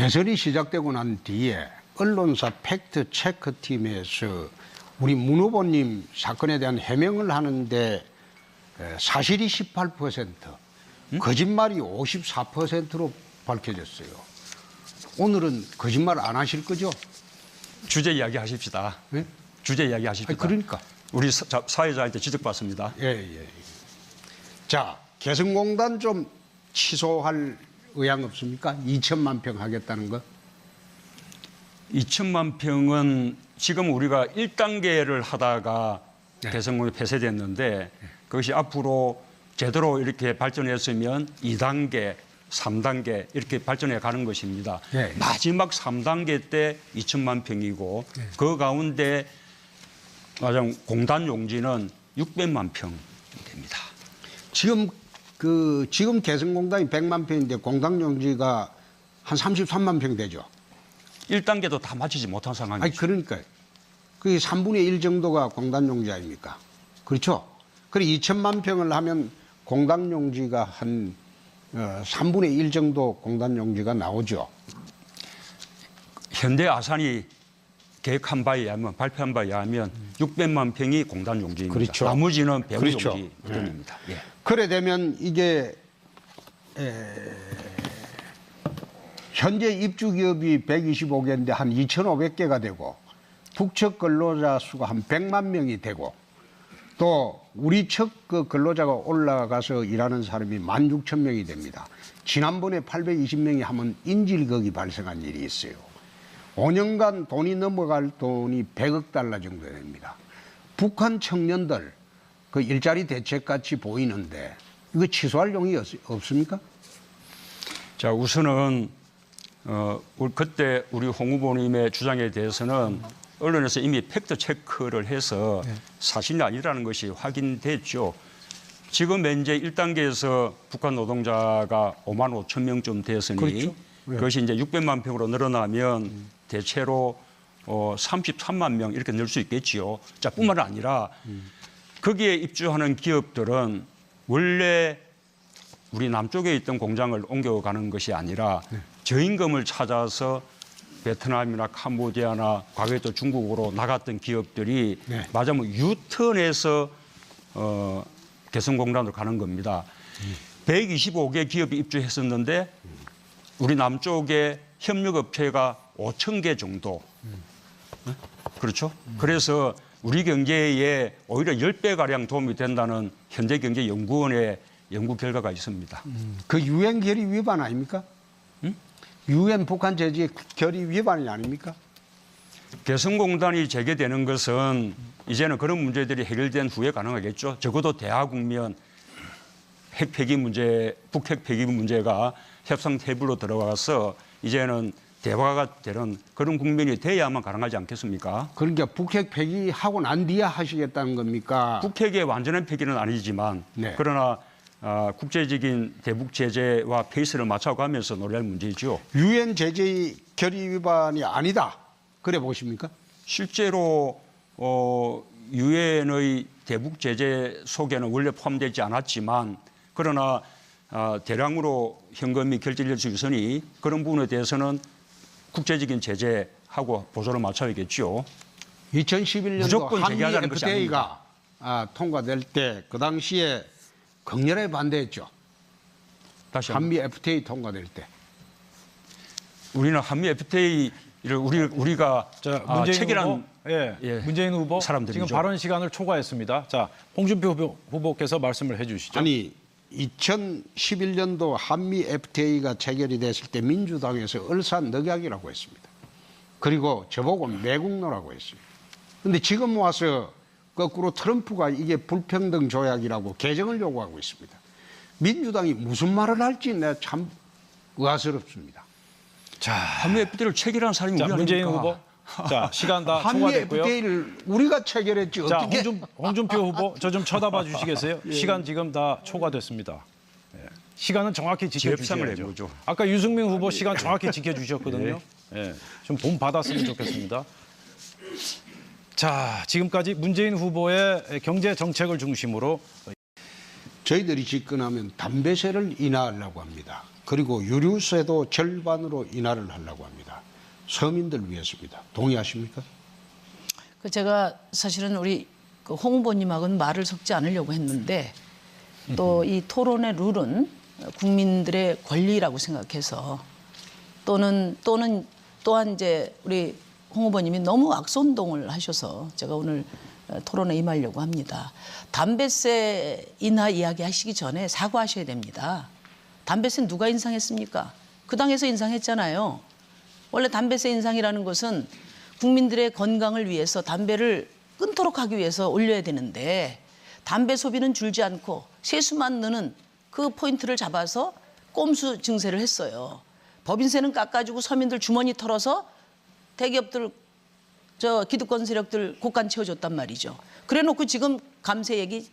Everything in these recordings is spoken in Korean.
대선이 시작되고 난 뒤에 언론사 팩트 체크 팀에서 우리 문 후보님 사건에 대한 해명을 하는데 사실이 18%, 거짓말이 54%로 밝혀졌어요. 오늘은 거짓말 안 하실 거죠? 주제 이야기 하십시다. 네? 주제 이야기 하십시다. 그러니까. 우리 사회자한테 지적받습니다. 예. 자, 개성공단 좀 취소할 의향 없습니까? 2천만 평 하겠다는 거? 2천만 평은 지금 우리가 1단계를 하다가 개성공단이 폐쇄됐는데 그것이 앞으로 제대로 이렇게 발전했으면 2단계, 3단계 이렇게 발전해 가는 것입니다. 네. 마지막 3단계 때 2천만 평이고 그 가운데 가장 공단 용지는 600만 평 됩니다. 지금 개성공단이 100만 평인데 공단 용지가 한 33만 평 되죠. 1단계도 다 마치지 못한 상황이죠. 아니 그러니까요. 그게 3분의 1 정도가 공단 용지 아닙니까? 그렇죠? 그래 2천만 평을 하면 공단 용지가 한 3분의 1 정도 공단 용지가 나오죠. 현대 아산이 계획한 바에 의하면 발표한 바에 의하면 600만 평이 공단 용지입니다. 그렇죠. 나머지는 배후 그렇죠. 용지 등입니다. 예. 그래 되면 이게 현재 입주 기업이 125개인데 한 2,500개가 되고 북측 근로자 수가 한 100만 명이 되고 또 우리 측 그 근로자가 올라가서 일하는 사람이 16,000명이 됩니다. 지난번에 820명이 하면 인질극이 발생한 일이 있어요. 5년간 돈이 넘어갈 돈이 100억 달러 정도 됩니다. 북한 청년들 그 일자리 대책같이 보이는데 이거 취소할 용이 없습니까? 자, 우선은 그때 우리 홍 후보님의 주장에 대해서는 언론에서 이미 팩트 체크를 해서 사실이 아니라는 것이 확인됐죠. 지금 현재 1단계에서 북한 노동자가 5만 5천 명쯤 됐으니 그렇죠. 그것이 이제 600만 평으로 늘어나면 대체로 33만 명 이렇게 늘 수 있겠지요. 자, 뿐만 아니라 거기에 입주하는 기업들은 원래 우리 남쪽에 있던 공장을 옮겨가는 것이 아니라 저임금을 찾아서 베트남이나 캄보디아나 과거에 또 중국으로 나갔던 기업들이 맞으면 유턴해서 개성공단으로 가는 겁니다. 125개 기업이 입주했었는데 우리 남쪽에 협력업체가 5,000개 정도. 그렇죠? 그래서 우리 경제에 오히려 10배가량 도움이 된다는 현대경제연구원의 연구 결과가 있습니다. 그 유엔 결의 위반 아닙니까? 유엔 북한 제재 결의 위반이 아닙니까? 개성공단이 재개되는 것은 이제는 그런 문제들이 해결된 후에 가능하겠죠. 적어도 대화국면 핵 폐기 문제, 북핵 폐기 문제가 협상 테이블로 들어가서 이제는 대화가 되는 그런 국면이 돼야만 가능하지 않겠습니까? 그러니까 북핵 폐기하고 난 뒤에 하시겠다는 겁니까? 북핵의 완전한 폐기는 아니지만 그러나 국제적인 대북 제재와 페이스를 맞춰가면서 노래할 문제죠. 유엔 제재 결의 위반이 아니다. 그래 보십니까? 실제로 유엔의 대북 제재 속에는 원래 포함되지 않았지만 그러나 대량으로 현금이 결제될 수 있으니 그런 부분에 대해서는 국제적인 제재하고 보조를 맞춰야겠죠. 2011년도 무조건 한미 제기하자는 것이 FTA가 통과될 때 그 당시에 극렬하게 반대했죠. 다시 한미 FTA 통과될 때. 우리는 한미 FTA를 우리가 체결한 문재인 후보 사람들이죠. 지금 발언 시간을 초과했습니다. 자, 홍준표 후보께서 말씀을 해주시죠. 아니 2011년도 한미 FTA가 체결이 됐을 때 민주당에서 얼싸늑약이라고 했습니다. 그리고 저보고 매국노라고 했습니다. 그런데 지금 와서 거꾸로 트럼프가 이게 불평등 조약이라고 개정을 요구하고 있습니다. 민주당이 무슨 말을 할지 내가 참 의아스럽습니다. 자, 한미 FTA를 체결한 사람이 우리 문재인 아닙니까? 후보. 자, 시간 다 한미 초과됐고요. FTA를 우리가 체결했지 자, 어떻게? 홍준표 후보 저 좀 쳐다봐 주시겠어요? 시간 지금 다 초과됐습니다. 시간은 정확히 지협상을 한 지켜주셔야죠. 거죠. 아까 유승민 후보 시간 정확히 지켜주셨거든요. 좀 본 받았으면 좋겠습니다. 자, 지금까지 문재인 후보의 경제 정책을 중심으로 저희들이 집권하면 담배세를 인하하려고 합니다. 그리고 유류세도 절반으로 인하를 하려고 합니다. 서민들 위해서입니다. 동의하십니까? 그 제가 사실은 우리 그 홍 후보님하고는 말을 섞지 않으려고 했는데 또 이 토론의 룰은 국민들의 권리라고 생각해서 또한 이제 우리 홍 후보님이 너무 악선동을 하셔서 제가 오늘 토론에 임하려고 합니다. 담배세 인하 이야기 하시기 전에 사과하셔야 됩니다. 담배세 누가 인상했습니까? 그 당에서 인상했잖아요. 원래 담배세 인상이라는 것은 국민들의 건강을 위해서 담배를 끊도록 하기 위해서 올려야 되는데 담배 소비는 줄지 않고 세수만 느는 그 포인트를 잡아서 꼼수 증세를 했어요. 법인세는 깎아주고 서민들 주머니 털어서 대기업들 기득권 세력들 곳간 채워줬단 말이죠. 그래놓고 지금 감세 얘기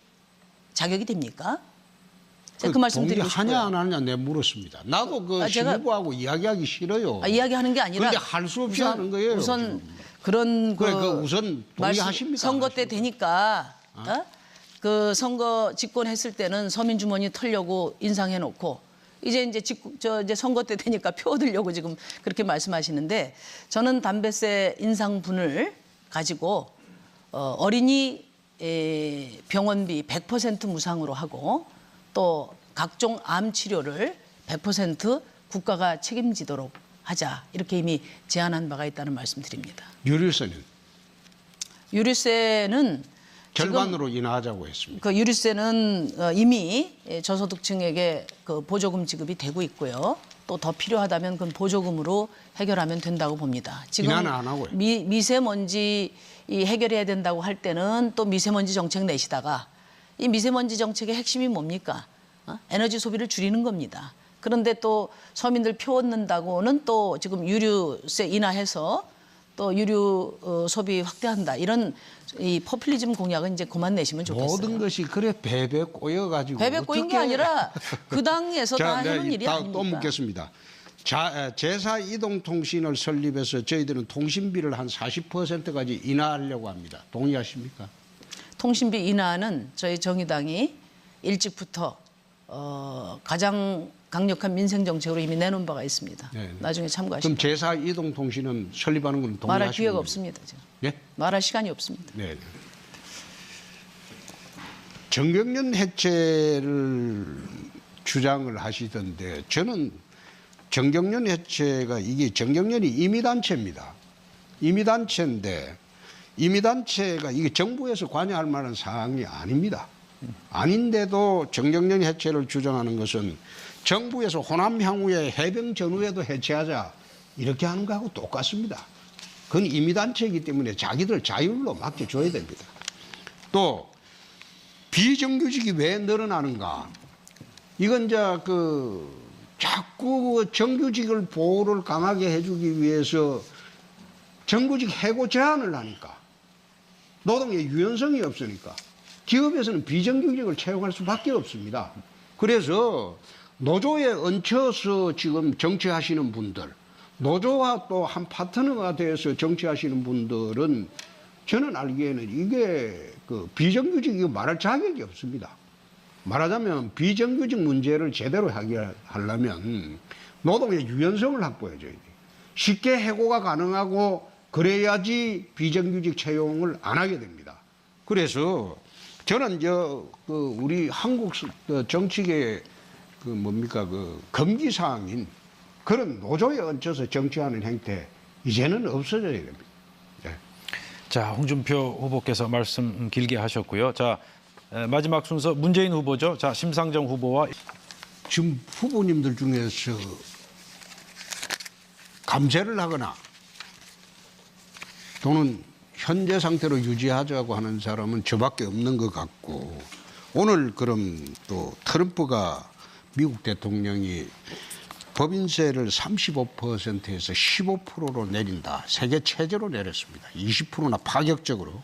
자격이 됩니까? 제가 그 말씀 드리고 싶어요. 동의하냐 안 하냐 내가 물었습니다. 나도 그 제가- 신부하고 이야기하기 싫어요. 이야기하는 게 아니라 그런데 할 수 없이 하는 거예요. 우선 지금. 그런 그래, 그 우선 동의하십니까? 선거 때 되니까 그 선거 집권했을 때는 서민 주머니 털려고 인상해놓고 이제 이제 선거 때 되니까 표 얻으려고 지금 그렇게 말씀하시는데 저는 담배세 인상분을 가지고 어린이 병원비 100% 무상으로 하고 또 각종 암 치료를 100% 국가가 책임지도록 하자 이렇게 이미 제안한 바가 있다는 말씀드립니다. 유류세는 유류세는 절반으로 인하하자고 했습니다. 그 유류세는 이미 저소득층에게 그 보조금 지급이 되고 있고요. 또 더 필요하다면 그 보조금으로 해결하면 된다고 봅니다. 지금 인하는 안 하고요. 미세먼지 해결해야 된다고 할 때는 또 미세먼지 정책 내시다가 이 미세먼지 정책의 핵심이 뭡니까? 에너지 소비를 줄이는 겁니다. 그런데 또 서민들 표 얻는다고는 또 지금 유류세 인하해서 또 유류 소비 확대한다. 이런 이 포퓰리즘 공약은 이제 그만 내시면 좋겠어요. 모든 것이 그래 배배 꼬여가지고 배배 꼬인 게 어떻게- 아니라 그 당에서 다 해놓은 일이 또 아닙니까? 묻겠습니다. 제사 이동통신을 설립해서 저희들은 통신비를 한 40%까지 인하하려고 합니다. 동의하십니까? 통신비 인하는 저희 정의당이 일찍부터 가장 강력한 민생 정책으로 이미 내놓은 바가 있습니다. 네, 네. 나중에 그럼 참고하시면 제사 이동통신은 설립하는 건 동의하십니까? 말할 기회가 없습니다. 지금. 예? 말할 시간이 없습니다. 네. 정경련 해체를 주장을 하시던데 저는 정경련 해체가 이게 정경련이 임의단체입니다. 임의단체인데 임의단체가 이게 정부에서 관여할 만한 사항이 아닙니다. 아닌데도 정경련 해체를 주장하는 것은 정부에서 호남 향후에 해병 전후에도 해체하자 이렇게 하는 거하고 똑같습니다. 그건 임의단체이기 때문에 자기들 자율로 맡겨줘야 됩니다. 또 비정규직이 왜 늘어나는가? 이건 이제 자꾸 정규직을 보호를 강하게 해주기 위해서 정규직 해고 제한을 하니까 노동의 유연성이 없으니까 기업에서는 비정규직을 채용할 수밖에 없습니다. 그래서 노조에 얹혀서 지금 정치하시는 분들, 노조와 또 한 파트너가 돼서 정치하시는 분들은 저는 알기에는 이게 비정규직이 말할 자격이 없습니다. 말하자면 비정규직 문제를 제대로 해결하려면 노동의 유연성을 확보해줘야 돼요. 쉽게 해고가 가능하고 그래야지 비정규직 채용을 안 하게 됩니다. 그래서 저는 우리 한국 정치계 금기사항인 그런 노조에 얹혀서 정치하는 행태 이제는 없어져야 됩니다. 네. 자, 홍준표 후보께서 말씀 길게 하셨고요. 자, 마지막 순서 문재인 후보죠. 자, 심상정 후보와 지금 후보님들 중에서 감세를 하거나 또는 현재 상태로 유지하자고 하는 사람은 저밖에 없는 것 같고 오늘 그럼 또 트럼프가 미국 대통령이 법인세를 35%에서 15%로 내린다. 세계 최저로 내렸습니다. 20%나 파격적으로.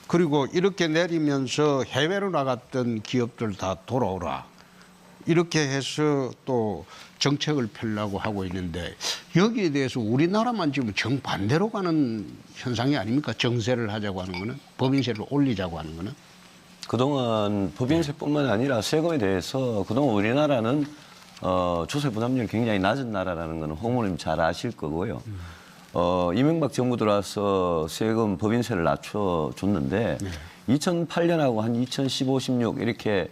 그리고 이렇게 내리면서 해외로 나갔던 기업들 다 돌아오라. 이렇게 해서 또 정책을 펴려고 하고 있는데 여기에 대해서 우리나라만 지금 정반대로 가는 현상이 아닙니까? 정세를 하자고 하는 거는 법인세를 올리자고 하는 거는. 그동안 법인세뿐만 아니라 세금에 대해서 그동안 우리나라는 조세 부담률이 굉장히 낮은 나라라는 거는 홍 의원님 잘 아실 거고요. 이명박 정부 들어와서 세금 법인세를 낮춰줬는데 2008년하고 한 2015, 16 이렇게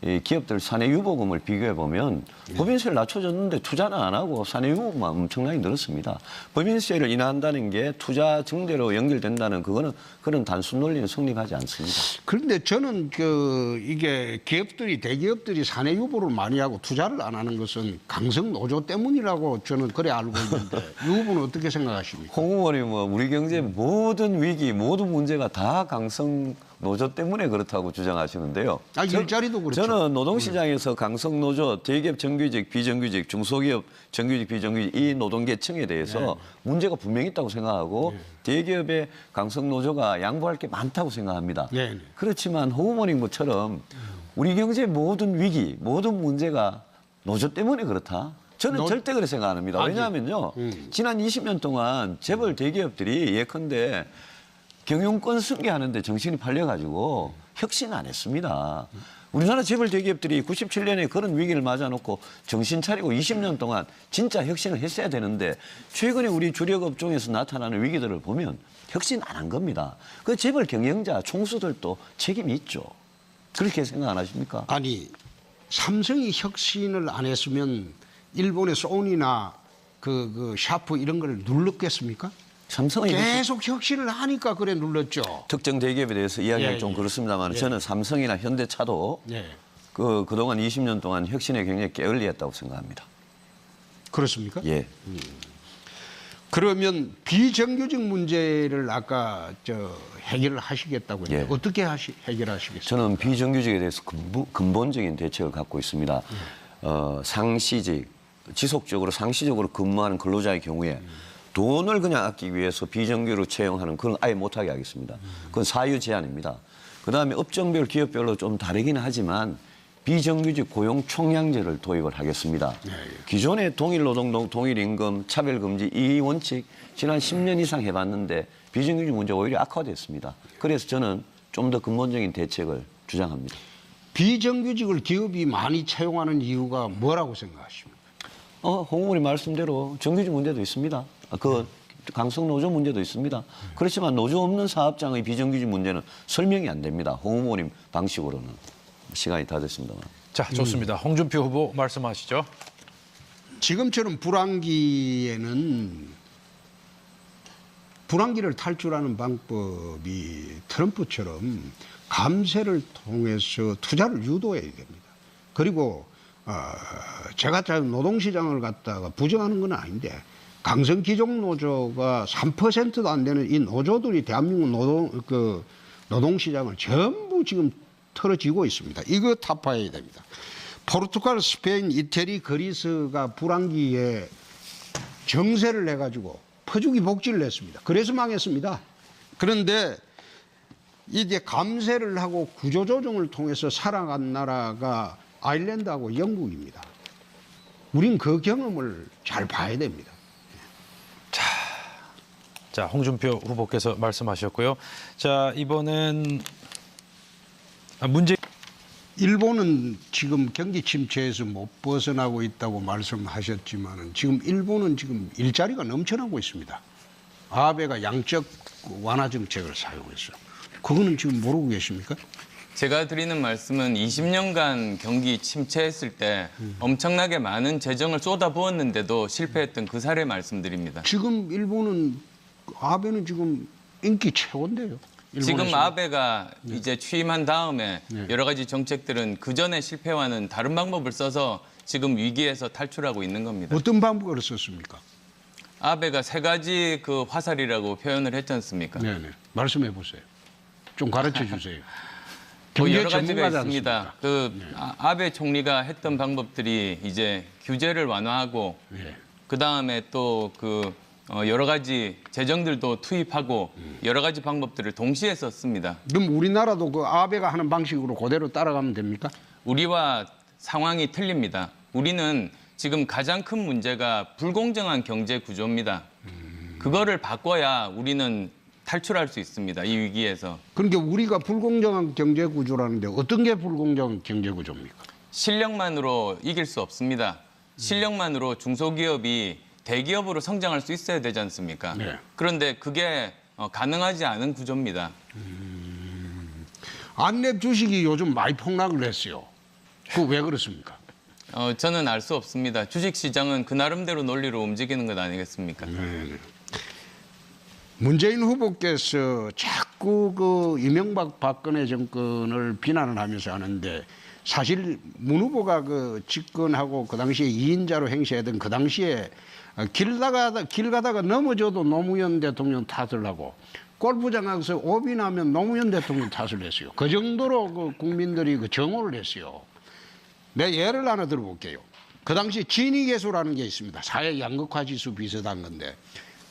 이 기업들 사내 유보금을 비교해 보면 법인세를 낮춰줬는데 투자는 안 하고 사내 유보금만 엄청나게 늘었습니다. 법인세를 인하한다는 게 투자 증대로 연결된다는 그거는 그런 단순 논리는 성립하지 않습니다. 그런데 저는 이게 대기업들이 사내 유보를 많이 하고 투자를 안 하는 것은 강성 노조 때문이라고 저는 그래 알고 있는데 이 부분은 어떻게 생각하십니까? 홍 의원이 우리 경제 모든 위기, 모든 문제가 다 강성 노조 때문에 그렇다고 주장하시는데요. 일자리도 그렇죠. 저는 노동시장에서 강성 노조, 대기업 정규직, 비정규직, 중소기업 정규직, 비정규직 이 노동계층에 대해서 문제가 분명히 있다고 생각하고 대기업의 강성 노조가 양보할 게 많다고 생각합니다. 그렇지만 홍 의원님 것처럼 우리 경제 모든 위기, 모든 문제가 노조 때문에 그렇다. 저는 절대 그렇게 생각 안 합니다. 왜냐하면요. 지난 20년 동안 재벌 대기업들이 예컨대 경영권 승계하는데 정신이 팔려가지고 혁신 안 했습니다. 우리나라 재벌 대기업들이 97년에 그런 위기를 맞아놓고 정신 차리고 20년 동안 진짜 혁신을 했어야 되는데 최근에 우리 주력 업종에서 나타나는 위기들을 보면 혁신 안 한 겁니다. 그 재벌 경영자 총수들도 책임이 있죠. 그렇게 생각 안 하십니까? 아니 삼성이 혁신을 안 했으면 일본의 소니나 그 샤프 이런 걸 눌렀겠습니까? 삼성이 계속 혁신을 하니까 그래 눌렀죠. 특정 대기업에 대해서 이야기하기 좀 그렇습니다만 저는 삼성이나 현대차도 그동안 20년 동안 혁신에 굉장히 게을리했다고 생각합니다. 그렇습니까? 예. 그러면 비정규직 문제를 아까 해결을 하시겠다고 했는데 어떻게 해결하시겠어요? 저는 비정규직에 대해서 근본적인 대책을 갖고 있습니다. 상시직, 지속적으로 상시적으로 근무하는 근로자의 경우에 돈을 그냥 아끼기 위해서 비정규로 채용하는 그건 아예 못하게 하겠습니다. 그건 사유 제한입니다. 그다음에 업종별, 기업별로 좀 다르긴 하지만 비정규직 고용 총량제를 도입을 하겠습니다. 기존의 동일 노동, 동일 임금, 차별 금지 이 원칙 지난 10년 이상 해봤는데 비정규직 문제가 오히려 악화됐습니다. 그래서 저는 좀 더 근본적인 대책을 주장합니다. 비정규직을 기업이 많이 채용하는 이유가 뭐라고 생각하십니까? 홍 의원님 말씀대로 정규직 문제도 있습니다. 강성 노조 문제도 있습니다. 그렇지만 노조 없는 사업장의 비정규직 문제는 설명이 안 됩니다. 홍 의원님 방식으로는. 시간이 다 됐습니다만. 자, 좋습니다. 홍준표 후보 말씀하시죠. 지금처럼 불황기에는 불황기를 탈출하는 방법이 트럼프처럼 감세를 통해서 투자를 유도해야 됩니다. 그리고 제가 노동시장을 갖다가 부정하는 건 아닌데 강성 기종 노조가 3%도 안 되는 이 노조들이 대한민국 노동시장을 전부 지금 털어지고 있습니다. 이거 타파해야 됩니다. 포르투갈, 스페인, 이태리, 그리스가 불황기에 정세를 내가지고 퍼주기 복지를 냈습니다. 그래서 망했습니다. 그런데 이제 감세를 하고 구조조정을 통해서 살아간 나라가 아일랜드하고 영국입니다. 우린 그 경험을 잘 봐야 됩니다. 자, 홍준표 후보께서 말씀하셨고요. 자, 이번엔 일본은 지금 경기 침체에서 못 벗어나고 있다고 말씀하셨지만 지금 일본은 지금 일자리가 넘쳐나고 있습니다. 아베가 양적 완화 정책을 사용했어요. 그거는 지금 모르고 계십니까? 제가 드리는 말씀은 20년간 경기 침체했을 때 엄청나게 많은 재정을 쏟아부었는데도 실패했던 그 사례 말씀드립니다. 지금 일본은 아베는 지금 인기 최고인데요. 지금 일본에서. 아베가 이제 취임한 다음에 여러 가지 정책들은 그전의 실패와는 다른 방법을 써서 지금 위기에서 탈출하고 있는 겁니다. 어떤 방법을 썼습니까? 아베가 세 가지 그 화살이라고 표현을 했지 않습니까? 네네. 말씀해 보세요. 좀 가르쳐 주세요. 뭐 경제 여러 가지가 전문가지 있습니다. 아베 총리가 했던 방법들이 이제 규제를 완화하고 그 다음에 또 여러 가지 재정들도 투입하고 여러 가지 방법들을 동시에 썼습니다. 그럼 우리나라도 그 아베가 하는 방식으로 그대로 따라가면 됩니까? 우리와 상황이 틀립니다. 우리는 지금 가장 큰 문제가 불공정한 경제 구조입니다. 그거를 바꿔야 우리는 탈출할 수 있습니다. 이 위기에서. 그러니까 우리가 불공정한 경제 구조라는데 어떤 게 불공정한 경제 구조입니까? 실력만으로 이길 수 없습니다. 실력만으로 중소기업이 대기업으로 성장할 수 있어야 되지 않습니까? 네. 그런데 그게 가능하지 않은 구조입니다. 안랩 주식이 요즘 많이 폭락을 했어요. 그 왜 그렇습니까? 저는 알 수 없습니다. 주식시장은 그 나름대로 논리로 움직이는 것 아니겠습니까? 문재인 후보께서 자꾸 그 이명박 박근혜 정권을 비난을 하면서 하는데 사실 문 후보가 그 집권하고 그 당시에 2인자로 행세하던 그 당시에 길 가다가 넘어져도 노무현 대통령 탓을 하고 골프장 가서 오비 나면 노무현 대통령 탓을 했어요. 그 정도로 그 국민들이 그 정오를 했어요. 내 예를 하나 들어볼게요. 그 당시 지니계수라는 게 있습니다. 사회 양극화 지수 비슷한 건데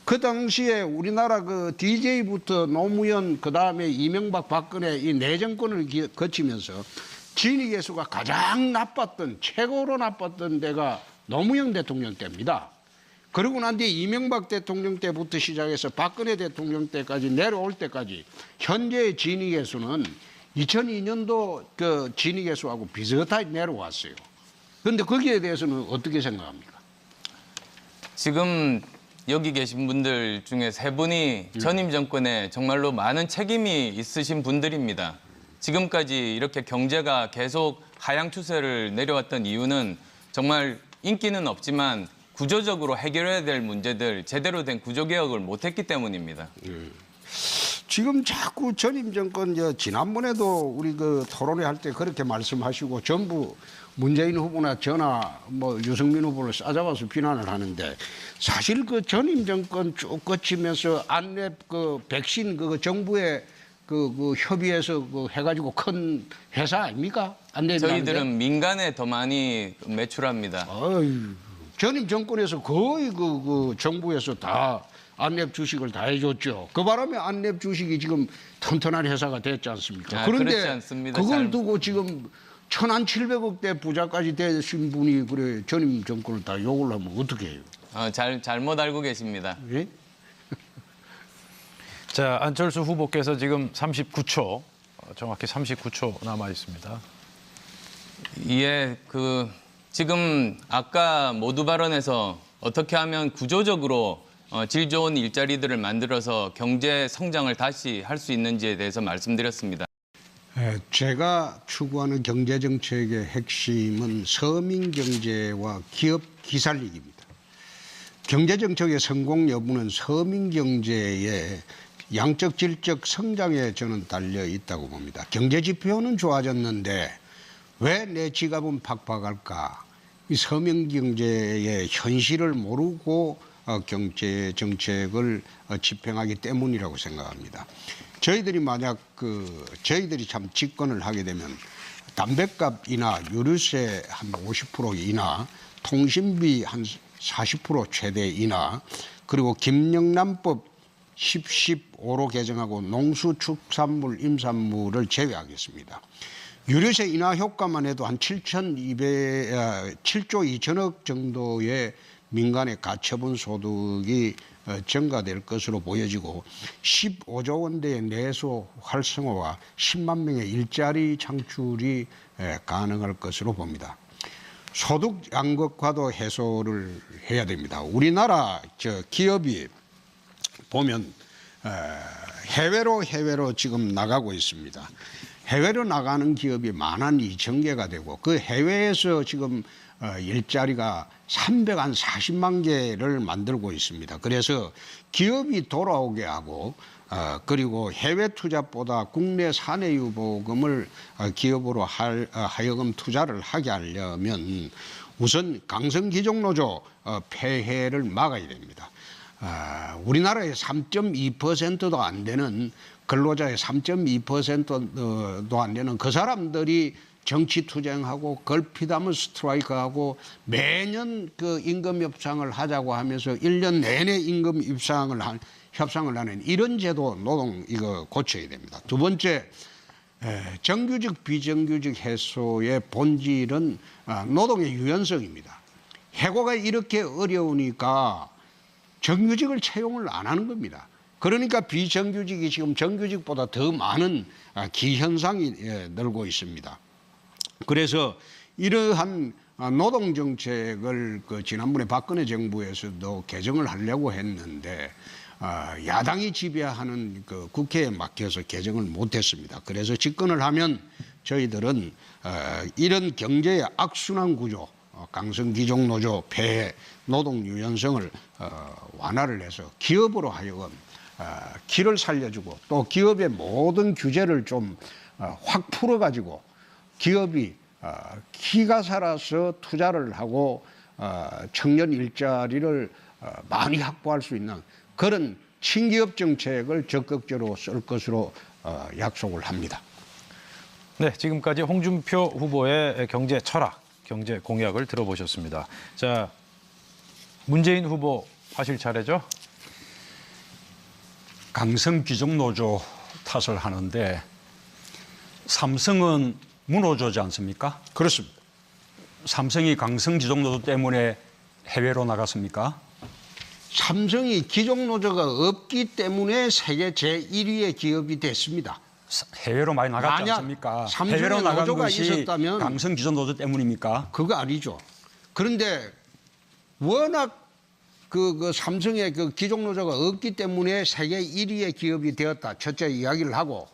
그 당시에 우리나라 그 DJ부터 노무현 그 다음에 이명박 박근혜 이 네 정권을 거치면서 지니계수가 가장 나빴던 최고로 나빴던 데가 노무현 대통령 때입니다. 그러고 난 뒤에 이명박 대통령 때부터 시작해서 박근혜 대통령 때까지 내려올 때까지 현재의 지니계수는 2002년도 그 지니계수하고 비슷하게 내려왔어요. 그런데 거기에 대해서는 어떻게 생각합니까? 지금 여기 계신 분들 중에 세 분이 전임 정권에 정말로 많은 책임이 있으신 분들입니다. 지금까지 이렇게 경제가 계속 하향 추세를 내려왔던 이유는 정말 인기는 없지만 구조적으로 해결해야 될 문제들 제대로 된 구조개혁을 못했기 때문입니다. 지금 자꾸 전임 정권 지난번에도 우리 그 토론회 할 때 그렇게 말씀하시고 전부 문재인 후보나 저나 뭐 유승민 후보를 싸잡아서 비난을 하는데 사실 그 전임 정권 쭉 거치면서 안랩 그 백신 그 정부의 그 협의해서 그 해가지고 큰 회사 아닙니까? 안랩이라는 저희들은 민간에 더 많이 매출합니다. 전임 정권에서 거의 그 정부에서 다 안랩 주식을 다 해줬죠. 그 바람에 안랩 주식이 지금 튼튼한 회사가 됐지 않습니까? 그렇지 그런데 않습니다. 그걸 두고 지금 1,700억대 부자까지 되신 분이 그래 전임 정권을 다 욕을 하면 어떻게 해요? 잘못 알고 계십니다. 예? 자, 안철수 후보께서 지금 39초, 정확히 39초 남아 있습니다. 예, 지금 아까 모두 발언에서 어떻게 하면 구조적으로 질 좋은 일자리들을 만들어서 경제 성장을 다시 할 수 있는지에 대해서 말씀드렸습니다. 제가 추구하는 경제 정책의 핵심은 서민 경제와 기업 기살리기입니다. 경제 정책의 성공 여부는 서민 경제의 양적 질적 성장에 저는 달려 있다고 봅니다. 경제 지표는 좋아졌는데 왜 내 지갑은 팍팍할까? 이 서민 경제의 현실을 모르고 경제 정책을 집행하기 때문이라고 생각합니다. 저희들이 만약 저희들이 참 집권을 하게 되면 담배값이나 유류세 한 50% 인하, 통신비 한 40% 최대 인하, 그리고 김영란법 10.15로 개정하고 농수축산물, 임산물을 제외하겠습니다. 유류세 인하 효과만 해도 한 7조 2천억 정도의 민간의 가처분 소득이 증가될 것으로 보여지고 15조 원대의 내수 활성화와 10만 명의 일자리 창출이 가능할 것으로 봅니다. 소득 양극화도 해소를 해야 됩니다. 우리나라 기업이 보면 해외로 지금 나가고 있습니다. 해외로 나가는 기업이 12,000개가 되고 그 해외에서 지금 일자리가 340만 개를 만들고 있습니다. 그래서 기업이 돌아오게 하고 그리고 해외 투자보다 국내 사내 유보금을 기업으로 하여금 투자를 하게 하려면 우선 강성기종노조 폐해를 막아야 됩니다. 우리나라의 3.2%도 안 되는 근로자의 3.2%도 안 되는 그 사람들이 정치 투쟁하고 걸핏하면 스트라이크하고 매년 그 임금 협상을 하자고 하면서 1년 내내 임금 협상을 하는 이런 제도 노동 이거 고쳐야 됩니다. 두 번째, 정규직 비정규직 해소의 본질은 노동의 유연성입니다. 해고가 이렇게 어려우니까 정규직을 채용을 안 하는 겁니다. 그러니까 비정규직이 지금 정규직보다 더 많은 기현상이 늘고 있습니다. 그래서 이러한 노동 정책을 그 지난번에 박근혜 정부에서도 개정을 하려고 했는데 야당이 지배하는 그 국회에 막혀서 개정을 못했습니다. 그래서 집권을 하면 저희들은 이런 경제의 악순환 구조, 강성귀족노조 폐해, 노동 유연성을 완화를 해서 기업으로 하여금 기를 살려주고 또 기업의 모든 규제를 좀 확 풀어가지고 기업이 기가 살아서 투자를 하고 청년 일자리를 많이 확보할 수 있는 그런 친기업 정책을 적극적으로 쓸 것으로 약속을 합니다. 네, 지금까지 홍준표 후보의 경제 철학, 경제 공약을 들어보셨습니다. 자, 문재인 후보 하실 차례죠? 강성귀족노조 탓을 하는데 삼성은 문호조지 않습니까? 그렇습니다. 삼성이 강성귀족노조 때문에 해외로 나갔습니까? 삼성이 귀족노조가 없기 때문에 세계 제1위의 기업이 됐습니다. 해외로 많이 나갔지 만약 않습니까? 삼성의 해외로 나간 노조가 것이 있었다면 강성귀족노조 때문입니까? 그거 아니죠. 그런데 워낙 그 삼성의 그 귀족노조가 없기 때문에 세계 1위의 기업이 되었다. 첫째 이야기를 하고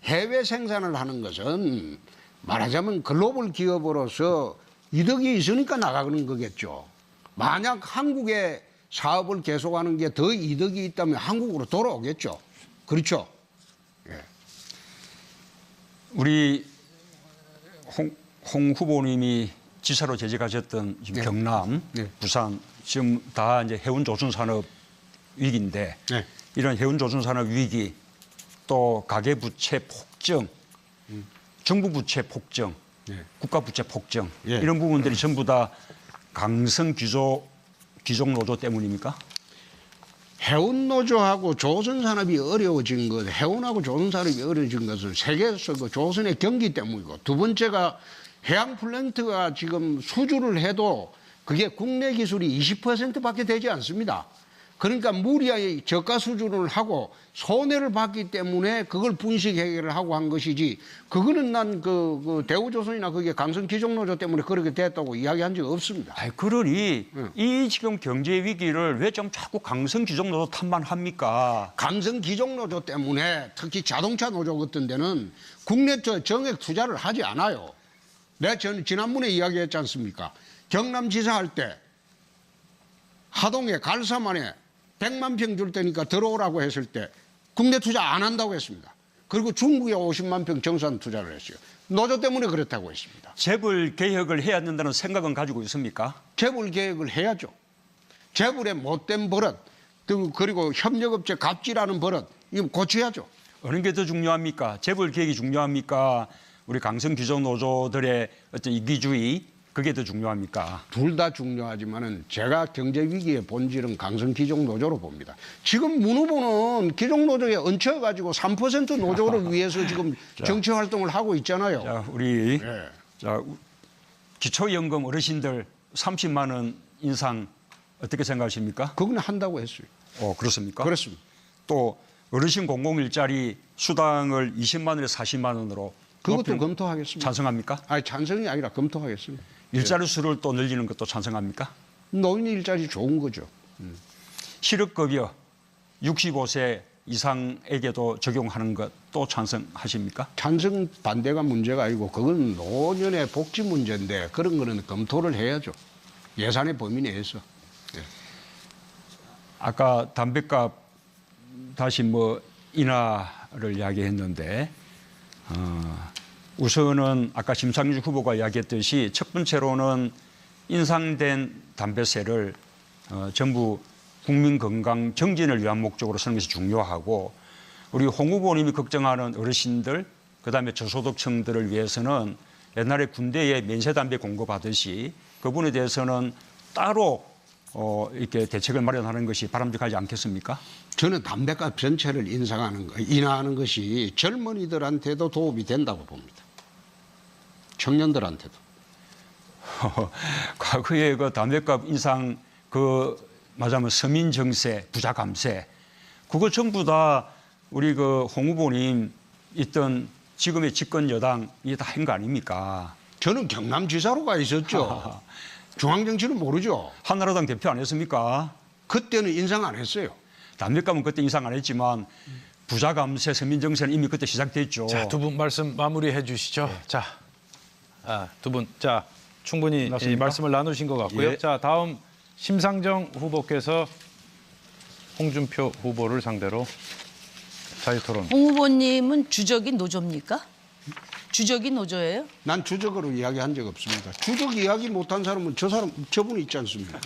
해외 생산을 하는 것은 말하자면 글로벌 기업으로서 이득이 있으니까 나가는 거겠죠. 만약 한국의 사업을 계속하는 게 더 이득이 있다면 한국으로 돌아오겠죠. 그렇죠. 우리 홍 후보님이 지사로 재직하셨던 지금 네. 경남, 네. 부산 지금 다 이제 해운 조선 산업 위기인데 네. 이런 해운 조선 산업 위기 또 가계 부채 폭증, 정부 부채 폭증, 네. 국가 부채 폭증 예. 이런 부분들이 전부 다 강성 귀족 노조 때문입니까? 해운노조하고 조선산업이 어려워진 것, 해운하고 조선산업이 어려워진 것은 세계에서 그 조선의 경기 때문이고 두 번째가 해양 플랜트가 지금 수주를 해도 그게 국내 기술이 20%밖에 되지 않습니다. 그러니까 무리하게 저가 수주를 하고 손해를 봤기 때문에 그걸 분식 해결을 하고 한 것이지 그거는 난 그 대우조선이나 그게 강성귀족노조 때문에 그렇게 됐다고 이야기한 적이 없습니다. 아이, 그러니 이 지금 경제 위기를 왜 좀 자꾸 강성 귀족노조 탓만 합니까? 강성귀족노조 때문에 특히 자동차 노조 같은 데는 국내 정액 투자를 하지 않아요. 내가 지난번에 이야기했지 않습니까? 경남지사 할 때 하동에 갈사만에 100만 평 줄 테니까 들어오라고 했을 때 국내 투자 안 한다고 했습니다. 그리고 중국에 50만 평 정산 투자를 했어요. 노조 때문에 그렇다고 했습니다. 재벌 개혁을 해야 된다는 생각은 가지고 있습니까? 재벌 개혁을 해야죠. 재벌의 못된 버릇, 그리고 협력업체 갑질하는 버릇, 이거 고쳐야죠. 어느 게 더 중요합니까? 재벌 개혁이 중요합니까? 우리 강성 귀족 노조들의 어떤 이기주의 그게 더 중요합니까? 둘 다 중요하지만은 제가 경제 위기의 본질은 강성 귀족 노조로 봅니다. 지금 문 후보는 귀족 노조에 얹혀가지고 3% 노조를 위해서 지금 정치 활동을 하고 있잖아요. 자, 우리 네. 자, 기초연금 어르신들 30만 원 인상 어떻게 생각하십니까? 그건 한다고 했어요. 그렇습니까? 그렇습니다. 또 어르신 공공일자리 수당을 20만 원에서 40만 원으로 그것도 높이는 검토하겠습니다. 찬성합니까? 아니 찬성이 아니라 검토하겠습니다. 일자리 수를 또 늘리는 것도 찬성합니까? 노인 일자리 좋은 거죠. 실업급여 65세 이상에게도 적용하는 것도 찬성하십니까? 찬성 반대가 문제가 아니고 그건 노년의 복지 문제인데 그런 거는 검토를 해야죠. 예산의 범위 내에서. 아까 담배값 다시 인하를 이야기했는데 우선은 아까 심상정 후보가 이야기했듯이 첫 번째로는 인상된 담배세를 전부 국민 건강 정진을 위한 목적으로 쓰는 것이 중요하고 우리 홍 후보님이 걱정하는 어르신들 그다음에 저소득층들을 위해서는 옛날에 군대에 면세담배 공급하듯이 그분에 대해서는 따로 이렇게 대책을 마련하는 것이 바람직하지 않겠습니까? 저는 담배값 전체를 인하하는 것이 젊은이들한테도 도움이 된다고 봅니다. 청년들한테도. 과거에 그 담배값 인상 말하자면 서민 정세, 부자 감세 그거 전부 다 우리 홍 후보님 있던 지금의 집권 여당이 다 한 거 아닙니까? 저는 경남지사로 가 있었죠. 중앙정치는 모르죠. 한나라당 대표 안 했습니까? 그때는 인상 안 했어요. 담배값은 그때 인상 안 했지만 부자 감세 서민 정세는 이미 그때 시작됐죠. 자, 두 분 말씀 마무리해 주시죠. 자, 두 분, 자 충분히 이 맞습니까? 말씀을 나누신 것 같고요. 예. 자, 다음 심상정 후보께서 홍준표 후보를 상대로 자유토론. 홍 후보님은 주적인 노조입니까? 주적인 노조예요? 난 주적으로 이야기한 적 없습니다. 주적 이야기 못한 사람은 저분이 있지 않습니까?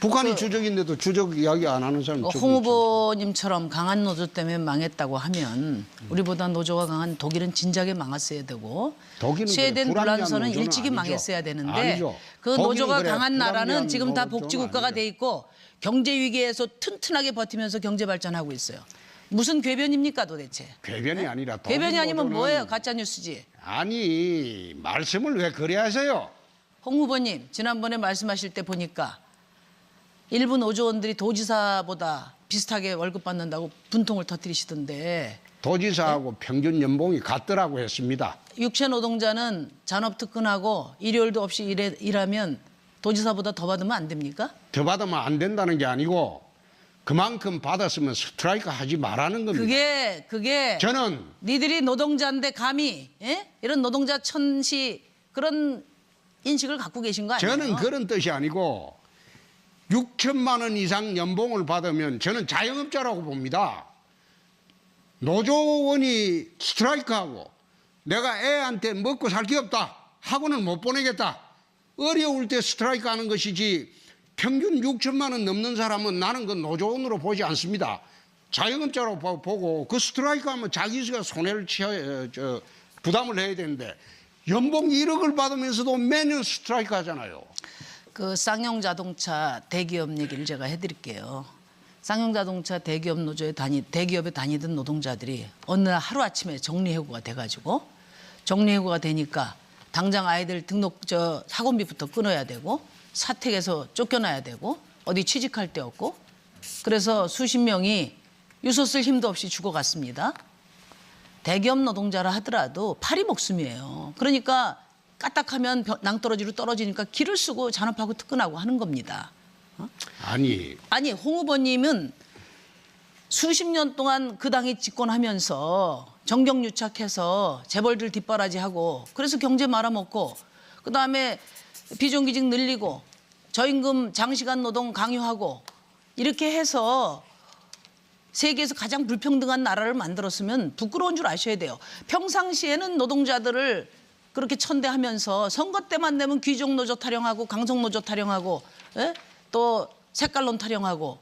북한이 주적인데도 주적 이야기 안 하는 사람은 홍 저분이 있지 않습니까? 후보님처럼 강한 노조 때문에 망했다고 하면 우리보다 노조가 강한 독일은 진작에 망했어야 되고 독일은 스웨덴 그래, 불합리한 불란서는 노조는 일찍이 아니죠. 망했어야 되는데 아니죠. 그 독일은 노조가 그래, 강한 나라는 불합리한 지금 다 노조는 복지국가가 아니죠. 돼 있고 경제 위기에서 튼튼하게 버티면서 경제 발전하고 있어요. 무슨 궤변입니까 도대체? 궤변이 아니라 독일 궤변이 아니면 노조는 뭐예요? 가짜 뉴스지. 아니 말씀을 왜 그래 하세요? 홍 후보님 지난번에 말씀하실 때 보니까 일부 노조원들이 도지사보다 비슷하게 월급 받는다고 분통을 터뜨리시던데 도지사하고 평균 연봉이 같더라고 했습니다. 육체 노동자는 잔업 특근하고 일요일도 없이 일하면 도지사보다 더 받으면 안 됩니까? 더 받으면 안 된다는 게 아니고 그만큼 받았으면 스트라이크 하지 말라는 겁니다. 그게 저는 니들이 노동자인데 감히 이런 노동자 천시 그런 인식을 갖고 계신 거 아니에요? 저는 그런 뜻이 아니고 6천만 원 이상 연봉을 받으면 저는 자영업자라고 봅니다. 노조원이 스트라이크하고 내가 애한테 먹고 살 게 없다 하고는 못 보내겠다. 어려울 때 스트라이크 하는 것이지 평균 6천만 원 넘는 사람은 나는 그 노조원으로 보지 않습니다. 자영업자로 보고 그 스트라이크 하면 자기가 손해를 부담을 해야 되는데 연봉 1억을 받으면서도 매년 스트라이크 하잖아요. 그 쌍용자동차 대기업 얘기를 제가 해드릴게요. 쌍용자동차 대기업 노조에 대기업에 다니던 노동자들이 어느 날 하루아침에 정리해고가 돼가지고 정리해고가 되니까 당장 아이들 등록 학원비부터 끊어야 되고 사택에서 쫓겨나야 되고 어디 취직할 데 없고 그래서 수십 명이 유서 쓸 힘도 없이 죽어갔습니다. 대기업 노동자라 하더라도 팔이 목숨이에요. 그러니까 까딱하면 낭떠러지로 떨어지니까 기를 쓰고 잔업하고 특근하고 하는 겁니다. 아니 홍 후보님은 수십 년 동안 그 당이 집권하면서 정경유착해서 재벌들 뒷바라지하고 그래서 경제 말아먹고 그다음에 비정규직 늘리고 저임금 장시간 노동 강요하고 이렇게 해서 세계에서 가장 불평등한 나라를 만들었으면 부끄러운 줄 아셔야 돼요. 평상시에는 노동자들을 그렇게 천대하면서 선거 때만 되면 귀족노조 타령하고 강성노조 타령하고 또 색깔론 타령하고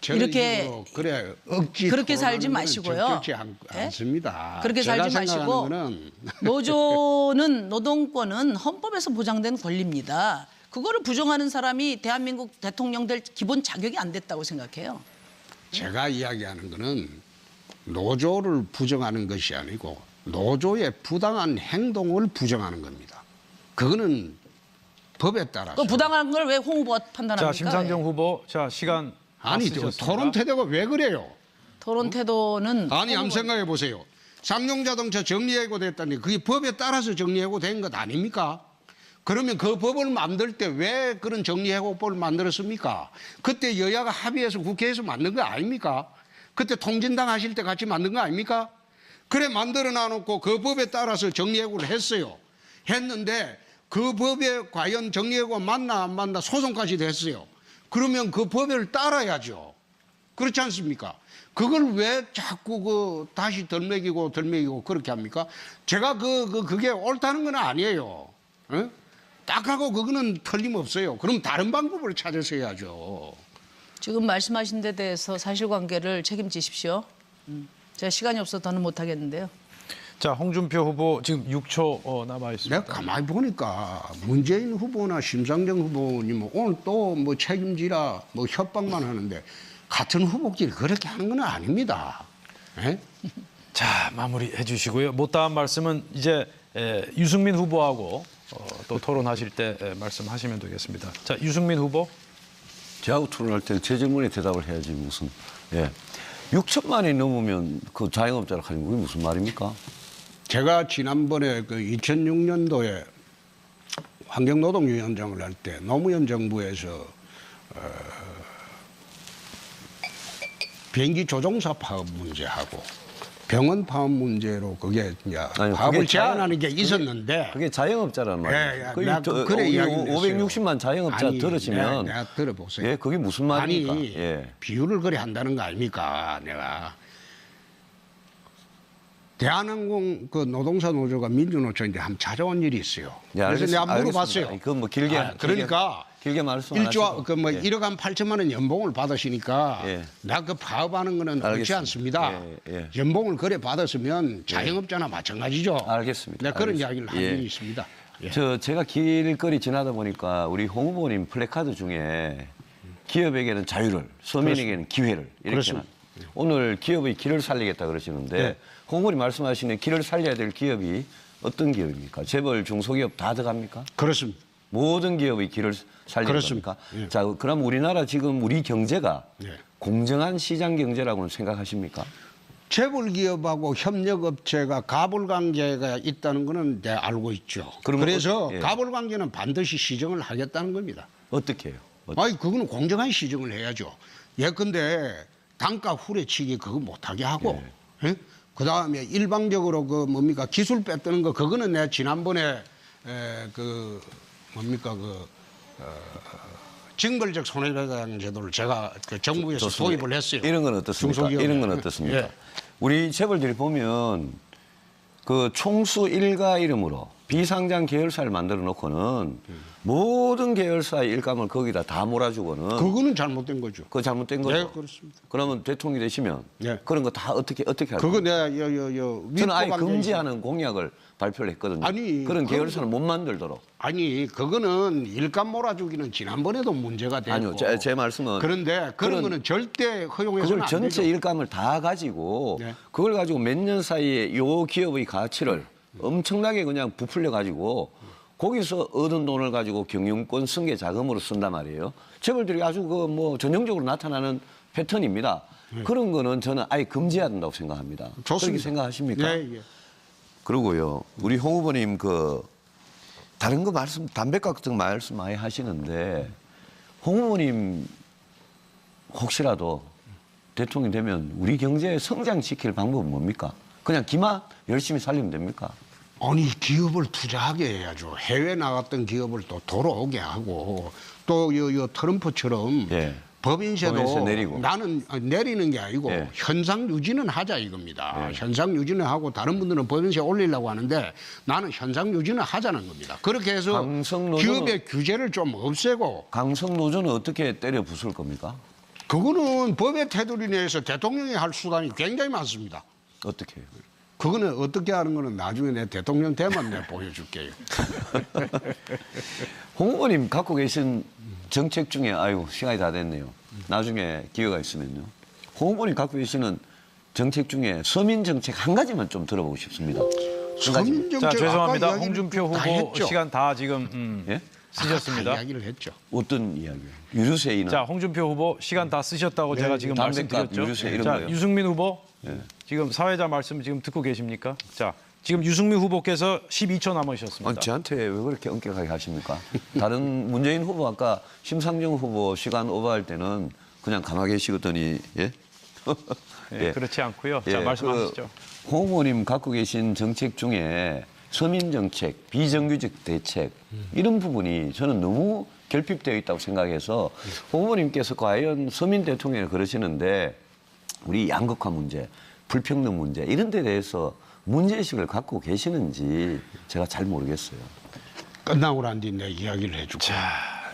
이렇게 그래 억지 그렇게 살지 토론하는 건 마시고요. 적절치 않습니다. 그렇게 제가 살지 마시고 생각하는 거는 노조는 노동권은 헌법에서 보장된 권리입니다. 그거를 부정하는 사람이 대한민국 대통령 될 기본 자격이 안 됐다고 생각해요. 제가 이야기하는 거는 노조를 부정하는 것이 아니고 노조의 부당한 행동을 부정하는 겁니다. 그거는 법에 따라서. 그 부당한 걸 왜 홍 후보가 판단합니까? 자, 심상정 후보, 자 시간 다 아니 쓰셨습니다. 토론 태도가 왜 그래요? 토론 태도는 아니 한번 홍 후보- 생각해 보세요. 쌍용자동차 정리해고 됐다니 그게 법에 따라서 정리해고 된 것 아닙니까? 그러면 그 법을 만들 때 왜 그런 정리해고법을 만들었습니까? 그때 여야가 합의해서 국회에서 만든 거 아닙니까? 그때 통진당 하실 때 같이 만든 거 아닙니까? 그래 만들어 놔놓고 그 법에 따라서 정리해고를 했어요. 했는데 그 법에 과연 정리해고가 맞나 안 맞나 소송까지도 했어요. 그러면 그 법을 따라야죠. 그렇지 않습니까? 그걸 왜 자꾸 다시 덜 먹이고 그렇게 합니까? 제가 그게 옳다는 건 아니에요. 어? 딱 하고 그거는 틀림없어요. 그럼 다른 방법을 찾아서 해야죠. 지금 말씀하신 데 대해서 사실관계를 책임지십시오. 제가 시간이 없어서 더는 못하겠는데요. 자, 홍준표 후보 지금 6초 남아 있습니다. 내가 가만히 보니까 문재인 후보나 심상정 후보님은 오늘 또 뭐 책임지라 뭐 협박만 하는데 같은 후보끼리 그렇게 하는 건 아닙니다. 에? 자, 마무리해 주시고요. 못다한 말씀은 이제 유승민 후보하고 또 토론하실 때 말씀하시면 되겠습니다. 자, 유승민 후보. 저하고 토론할 때는 제 질문에 대답을 해야지 무슨. 예. 6천만이 넘으면 그 자영업자라 하는 게 무슨 말입니까? 제가 지난번에 그 2006년도에 환경노동위원장을 할 때 노무현 정부에서 비행기 조종사 파업 문제하고 병원 파업 문제로 그게 이제 아니, 파업을 그게 제한하는 게 있었는데 그게 자영업자라는 말이에요. 예, 내가 그래 이야기를 했어요. 560만 자영업자 아니, 들으시면 내가 들어보세요. 예, 그게 무슨 말입니까? 아니 예. 비유를 그래 한다는 거 아닙니까? 내가 대한항공 그 노동사 노조가 민주노총인데 한번 찾아온 일이 있어요. 예, 그래서 내가 물어봤어요. 알겠습니다. 그건 뭐 길게 그러니까 길게 말씀 안 하시고. 1조 그뭐 예. 1억 한 8천만 원 연봉을 받으시니까 예. 나 그 파업하는 거는 옳지 알겠습니다. 않습니다. 예, 예. 연봉을 그래 받았으면 자영업자나 마찬가지죠. 알겠습니다. 내가 그런 알겠습니다. 이야기를 한 예. 적이 있습니다. 예. 제가 길거리 지나다 보니까 우리 홍 후보님 플래카드 중에 기업에게는 자유를, 서민에게는 기회를 이렇게 그렇습니다. 오늘 기업의 길을 살리겠다 그러시는데 네. 홍 후보님 말씀하시는 길을 살려야 될 기업이 어떤 기업입니까? 재벌, 중소기업 다 들어갑니까? 그렇습니다. 모든 기업의 길을 살리는 그렇습니다. 겁니까? 예. 자, 그럼 우리나라 지금 우리 경제가 예. 공정한 시장 경제라고는 생각하십니까? 재벌 기업하고 협력업체가 가불 관계가 있다는 거는 내가 알고 있죠. 그러면 그래서 예. 가불 관계는 반드시 시정을 하겠다는 겁니다. 어떻게 해요? 아니 그거는 공정한 시정을 해야죠. 예컨대 단가 후레치기 그거 못하게 하고, 예? 그 다음에 일방적으로 그 뭡니까 기술 뺏드는 거 그거는 내가 지난번에 그 뭡니까 그 징벌적 손해배상 제도를 제가 그 정부에서 좋습니다. 도입을 했어요. 이런 건 어떻습니까? 중소기업에. 이런 건 어떻습니까? 예. 우리 재벌들이 보면 그 총수 일가 이름으로 비상장 계열사를 만들어 놓고는 모든 계열사의 일감을 거기다 다 몰아주고는 그거는 잘못된 거죠. 그거 잘못된 거죠. 네, 그렇습니다. 그러면 대통령이 되시면 네. 그런 거 다 어떻게 할 그거 겁니까? 내가 저는 아예 위법한 게 금지하는 공약을 발표를 했거든요. 아니, 그런 그건- 계열사는 못 만들도록. 아니 그거는 일감 몰아주기는 지난번에도 문제가 되고 아니요, 제 말씀은 그런데 그런 거는 절대 허용해서는 그걸 안 전체 되죠. 일감을 다 가지고 네. 그걸 가지고 몇 년 사이에 요 기업의 가치를 엄청나게 그냥 부풀려 가지고 거기서 얻은 돈을 가지고 경영권 승계 자금으로 쓴단 말이에요. 재벌들이 아주 그 뭐 전형적으로 나타나는 패턴입니다. 그런 거는 저는 아예 금지해야 된다고 생각합니다. 좋습니다. 그렇게 생각하십니까? 예, 예. 그러고요. 우리 홍 후보님 그 다른 거 담배값 같은 거 말씀 많이 하시는데 홍 후보님 혹시라도 대통령이 되면 우리 경제 성장시킬 방법은 뭡니까? 그냥 기만 열심히 살리면 됩니까? 아니 기업을 투자하게 해야죠. 해외 나갔던 기업을 또 돌아오게 하고 또 요 트럼프처럼 예. 법인세도 법인세 내리고. 나는 내리는 게 아니고 예. 현상 유지는 하자 이겁니다. 현상 유지는 하고 다른 분들은 법인세 올리려고 하는데 나는 현상 유지는 하자는 겁니다. 그렇게 해서 강성노조는- 기업의 규제를 좀 없애고 강성노조는 어떻게 때려 부술 겁니까? 그거는 법의 테두리 내에서 대통령이 할 수단이 굉장히 많습니다. 어떻게 해요? 그거는 어떻게 하는 거는 나중에 내 대통령 되면 내가 보여줄게요. 홍 후보님 갖고 계신 정책 중에 아이고 시간이 다 됐네요. 나중에 기회가 있으면요. 홍 후보님 갖고 계시는 정책 중에 서민 정책 한 가지만 좀 들어보고 싶습니다. 한 가지만. 서민 정책 자, 죄송합니다. 아까 홍준표 다 후보 했죠. 시간 다 지금 예? 쓰셨습니다. 다 이야기를 했죠. 어떤 이야기요? 유류세이나 자, 홍준표 후보 시간 다 쓰셨다고 제가 지금 담배값, 말씀드렸죠. 유류세 이런 자, 거요. 유승민 후보 지금 사회자 말씀 지금 듣고 계십니까? 자, 지금 유승민 후보께서 12초 남으셨습니다. 아니, 저한테 왜 그렇게 엄격하게 하십니까? 다른 문재인 후보 아까 심상정 후보 시간 오버할 때는 그냥 가만히 계시더니 예? 예, 그렇지 않고요. 자, 말씀하시죠. 홍 후보님 갖고 계신 정책 중에 서민 정책, 비정규직 대책 이런 부분이 저는 너무 결핍되어 있다고 생각해서 홍 후보님께서 과연 서민 대통령을 그러시는데 우리 양극화 문제, 불평등 문제 이런 데 대해서 문제의식을 갖고 계시는지 제가 잘 모르겠어요. 끝나고 난 뒤 내 이야기를 해주고.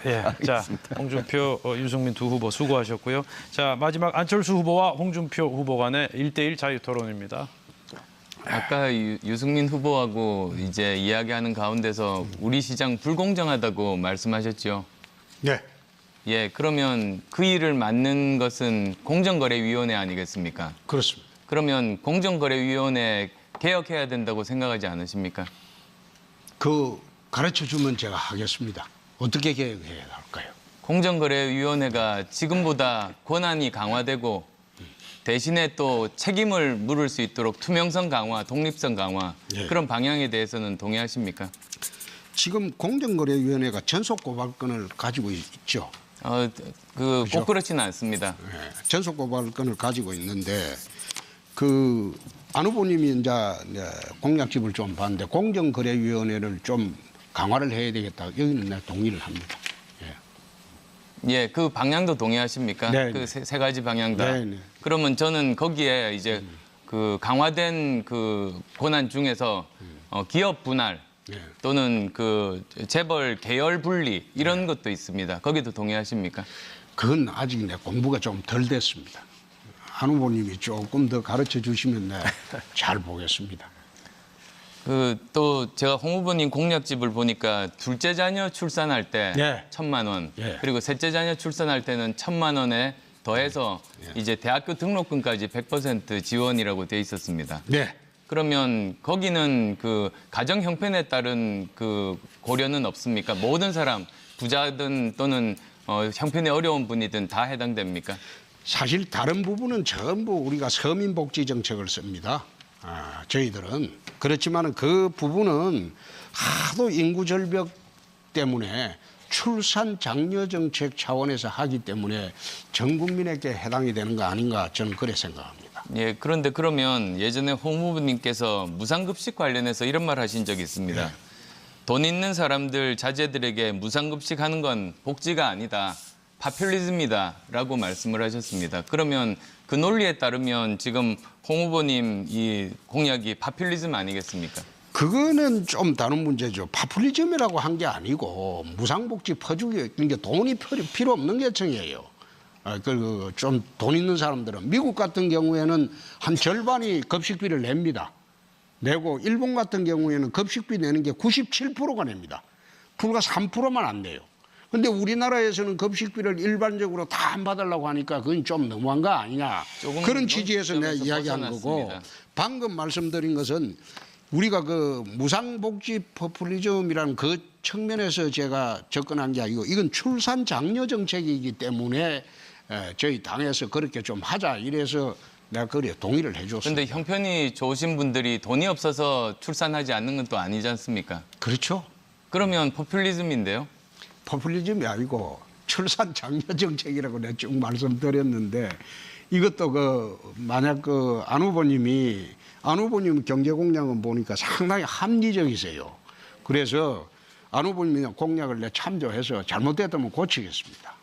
예, 자, 홍준표, 유승민 두 후보 수고하셨고요. 자, 마지막 안철수 후보와 홍준표 후보 간의 1대1 자유 토론입니다. 아까 유승민 후보하고 이제 이야기하는 가운데서 우리 시장 불공정하다고 말씀하셨죠. 네. 예, 그러면 그 일을 맡는 것은 공정거래위원회 아니겠습니까? 그렇습니다. 그러면 공정거래위원회 개혁해야 된다고 생각하지 않으십니까? 그 가르쳐 주면 제가 하겠습니다. 어떻게 개혁해야 할까요? 공정거래위원회가 지금보다 권한이 강화되고 대신에 또 책임을 물을 수 있도록 투명성 강화, 독립성 강화 그런 방향에 대해서는 동의하십니까? 지금 공정거래위원회가 전속고발권을 가지고 있죠. 꼭 그렇지는 않습니다. 전속고발권을 가지고 있는데 안 후보님이 이제 공약집을 좀 봤는데 공정거래위원회를 좀 강화를 해야 되겠다. 여기는 내가 동의를 합니다. 예, 그 방향도 동의하십니까? 네, 그 네. 세 가지 방향 다. 네, 네. 그러면 저는 거기에 이제 그 강화된 그 권한 중에서 기업 분할 네. 또는 그 재벌 계열 분리 이런 것도 있습니다. 거기도 동의하십니까? 그건 아직 내 공부가 좀 덜 됐습니다. 안 후보님이 조금 더 가르쳐 주시면 내 잘 보겠습니다. 또 제가 홍 후보님 공약집을 보니까 둘째 자녀 출산할 때 예. 1,000만 원, 예. 그리고 셋째 자녀 출산할 때는 1,000만 원에 더해서 이제 대학교 등록금까지 100% 지원이라고 돼 있었습니다. 네. 그러면 거기는 그 가정 형편에 따른 그 고려는 없습니까? 모든 사람 부자든 또는 형편이 어려운 분이든 다 해당됩니까? 사실 다른 부분은 전부 우리가 서민복지 정책을 씁니다. 저희들은 그렇지만 그 부분은 하도 인구 절벽 때문에 출산 장려 정책 차원에서 하기 때문에 전 국민에게 해당이 되는 거 아닌가 저는 그래 생각합니다. 예, 그런데 그러면 예전에 홍 후보님께서 무상급식 관련해서 이런 말 하신 적이 있습니다. 네. 돈 있는 사람들 자제들에게 무상급식 하는 건 복지가 아니다. 파퓰리즘이다라고 말씀을 하셨습니다. 그러면 그 논리에 따르면 지금 홍 후보님 이 공약이 파퓰리즘 아니겠습니까? 그거는 좀 다른 문제죠. 파퓰리즘이라고 한 게 아니고 무상복지 퍼주기 이게 돈이 필요 없는 계층이에요. 좀 돈 있는 사람들은 미국 같은 경우에는 한 절반이 급식비를 냅니다. 내고 일본 같은 경우에는 급식비 내는 게 97%가 냅니다. 불과 3%만 안 내요. 근데 우리나라에서는 급식비를 일반적으로 다 안 받으려고 하니까 그건 좀 너무한 거 아니냐. 조금 그런 취지에서 내가 논점에서 이야기한 거고 벗어났습니다. 방금 말씀드린 것은 우리가 그 무상복지 포퓰리즘이라는 그 측면에서 제가 접근한 게 아니고 이건 출산 장려 정책이기 때문에 저희 당에서 그렇게 좀 하자 이래서 내가 그래 동의를 해줬습니다. 그런데 형편이 좋으신 분들이 돈이 없어서 출산하지 않는 건 또 아니지 않습니까? 그렇죠. 그러면 포퓰리즘인데요. 포퓰리즘이 아니고 출산 장려 정책이라고 내가 쭉 말씀드렸는데 이것도 만약 안 후보님 경제 공약은 보니까 상당히 합리적이세요. 그래서 안 후보님 공약을 내가 참조해서 잘못됐다면 고치겠습니다.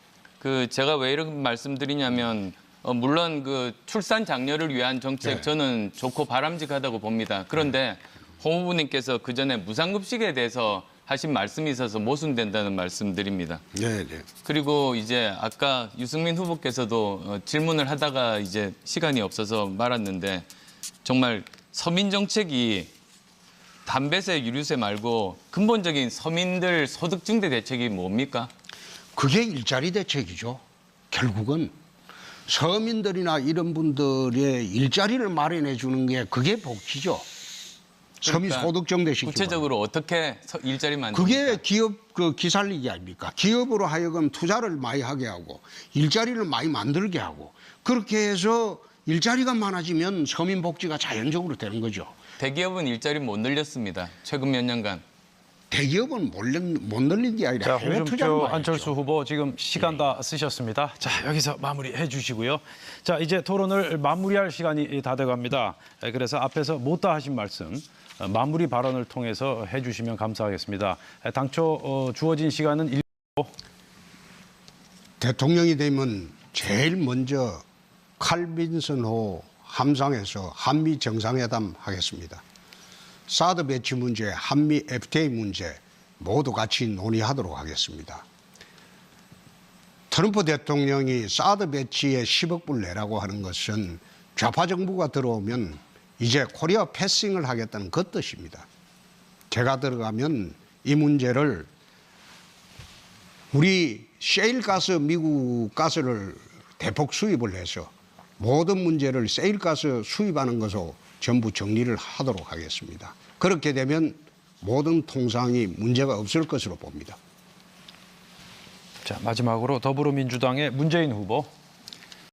제가 왜 이런 말씀드리냐면 물론 그 출산 장려를 위한 정책 네. 저는 좋고 바람직하다고 봅니다. 그런데 홍 후보님께서 그 전에 무상급식에 대해서 하신 말씀이 있어서 모순된다는 말씀드립니다. 네, 네. 그리고 이제 아까 유승민 후보께서도 질문을 하다가 이제 시간이 없어서 말았는데 정말 서민 정책이 담배세, 유류세 말고 근본적인 서민들 소득 증대 대책이 뭡니까? 그게 일자리 대책이죠. 결국은 서민들이나 이런 분들의 일자리를 마련해 주는 게 그게 복지죠. 서민 그러니까 소득 증대시키고. 구체적으로 어떻게 일자리 만듭니까? 그게 기업 기살리기 아닙니까? 기업으로 하여금 투자를 많이 하게 하고 일자리를 많이 만들게 하고 그렇게 해서 일자리가 많아지면 서민 복지가 자연적으로 되는 거죠. 대기업은 일자리 못 늘렸습니다. 최근 몇 년간. 대기업은 못 늘린 게 아니라 자, 해외 투자를 홍준표 많이 안철수 했죠. 후보 지금 시간 다 쓰셨습니다. 자, 여기서 마무리해 주시고요. 자, 이제 토론을 마무리할 시간이 다 돼갑니다. 그래서 앞에서 못다 하신 말씀 마무리 발언을 통해서 해주시면 감사하겠습니다. 당초 주어진 시간은 1분. 대통령이 되면 제일 먼저 칼빈슨호 함상에서 한미 정상회담 하겠습니다. 사드 배치 문제, 한미 FTA 문제 모두 같이 논의하도록 하겠습니다. 트럼프 대통령이 사드 배치에 10억 불 내라고 하는 것은 좌파 정부가 들어오면 이제 코리아 패싱을 하겠다는 그 뜻입니다. 제가 들어가면 이 문제를 우리 셰일가스 미국 가스를 대폭 수입을 해서 모든 문제를 셰일가스 수입하는 것으로 전부 정리를 하도록 하겠습니다. 그렇게 되면 모든 통상이 문제가 없을 것으로 봅니다. 자, 마지막으로 더불어민주당의 문재인 후보